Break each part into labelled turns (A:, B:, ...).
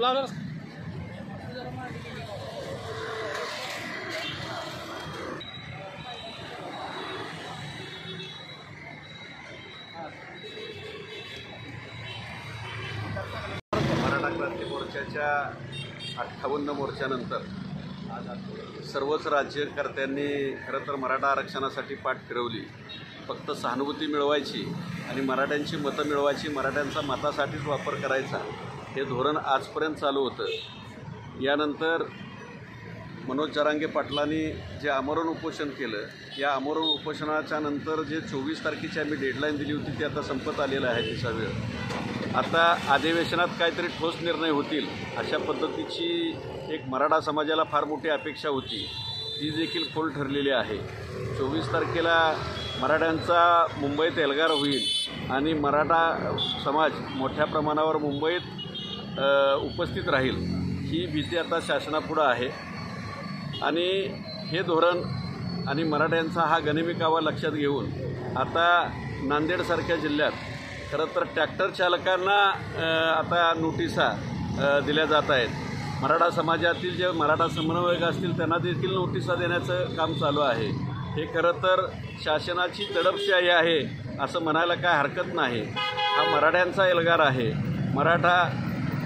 A: लावणार
B: मराठा क्रांती मोर्चाच्या 58 मोर्चानंतर सर्वच राज्यकर्त्यांनी खरं तर मराठा आरक्षणासाठी पाठ फिरवली. फक्त सहानुभूती मिळवायची आणि मराठ्यांची मतं मिळवायची, मराठ्यांचा मतासाठीच वापर करायचा, हे धोरण आजपर्यंत चालू होतं. यानंतर मनोज जरांगे पाटलांनी जे आमरण उपोषण केलं, या आमरण उपोषणाच्या नंतर जे 24 तारखेची आम्ही डेडलाईन दिली होती ती आता संपत आलेलं आहे. तिचा वेळ आता अधिवेशनात काहीतरी ठोस निर्णय होतील अशा पद्धतीची एक मराठा समाजाला फार मोठी अपेक्षा होती, ती देखील फोल ठरलेली आहे. 24 तारखेला मराठ्यांचा मुंबईत एल्गार होईल आणि मराठा समाज मोठ्या प्रमाणावर मुंबईत उपस्थित राहील, ही भीती आता शासनापुढं आहे. आणि हे धोरण आणि मराठ्यांचा हा गनिमिकावा लक्षात घेऊन आता नांदेडसारख्या जिल्ह्यात खरं तर ट्रॅक्टर चालकांना आता नोटिसा दिल्या जात आहेत. मराठा समाजातील जे मराठा समन्वयक असतील त्यांना देखील नोटिसा देण्याचं काम चालू आहे. हे खरं तर शासनाची दडपशाही आहे असं म्हणायला काय हरकत नाही. हा मराठ्यांचा एल्गार आहे. मराठा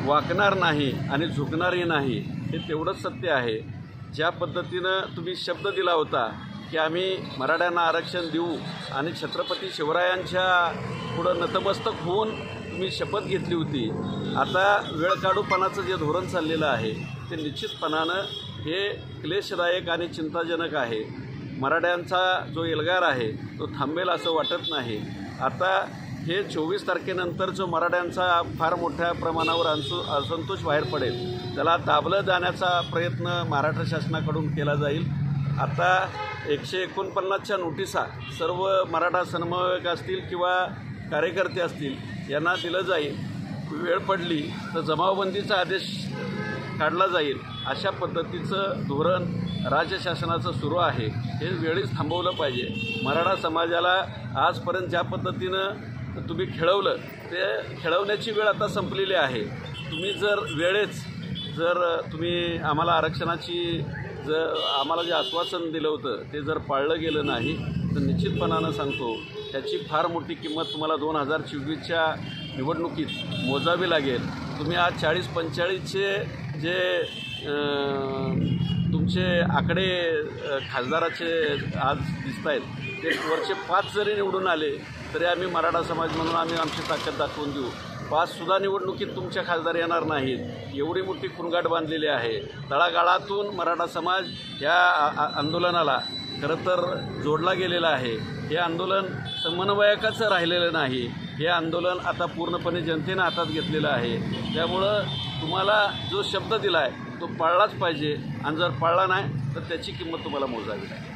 B: वाकणार नाही आणि झुकणारही नाही, हे तेवढंच सत्य आहे. ज्या पद्धतीनं तुम्ही शब्द दिला होता की आम्ही मराठ्यांना आरक्षण देऊ आणि छत्रपती शिवरायांच्या पुढं नतमस्तक होऊन तुम्ही शपथ घेतली होती, आता वेळ काढूपणाचं जे धोरण चाललेलं आहे ते निश्चितपणानं हे क्लेशदायक आणि चिंताजनक आहे. मराठ्यांचा जो एल्गार आहे तो थांबेल असं वाटत नाही. आता हे 24 तारखेनंतर जो मराठ्यांचा फार मोठ्या प्रमाणावर असंतोष बाहेर पडेल, त्याला दाबलं जाण्याचा प्रयत्न महाराष्ट्र शासनाकडून केला जाईल. आता 149च्या नोटिसा सर्व मराठा समन्वयक असतील किंवा कार्यकर्ते असतील यांना दिलं जाईल. वेळ पडली तर जमावबंदीचा आदेश काढला जाईल. अशा पद्धतीचं धोरण राज्य शासनाचं सुरू आहे. हे वेळीच थांबवलं पाहिजे. मराठा समाजाला आजपर्यंत ज्या पद्धतीनं तुम्ही खेळवलं, ते खेळवण्याची वेळ आता संपलेली आहे. तुम्ही जर तुम्ही आम्हाला आरक्षणाची आम्हाला जे आश्वासन दिलं होतं ते जर पाळलं गेलं नाही तर निश्चितपणानं सांगतो त्याची फार मोठी किंमत तुम्हाला 2024च्या निवडणुकीत मोजावी लागेल. तुम्ही आज 40-45चे जे तुमचे आकडे खासदाराचे आज दिसत आहेत, ते वरचे 5 जरी निवडून आले तरी आम्ही मराठा समाज म्हणून आम्ही आमची ताकद दाखवून देऊ. 5सुद्धा निवडणुकीत तुमच्या खासदार येणार नाहीत, एवढी मोठी खुणगाठ बांधलेली आहे. तळागाळातून मराठा समाज या आंदोलनाला खरं तर जोडला गेलेला आहे. हे आंदोलन समन्वयकाचं राहिलेलं नाही. हे आंदोलन आता पूर्णपणे जनतेनं हातात घेतलेलं आहे. त्यामुळं तुम्हाला जो शब्द दिला आहे तो पाळलाच पाहिजे आणि जर पाळला नाही तर त्याची किंमत तुम्हाला मोजावी लागेल.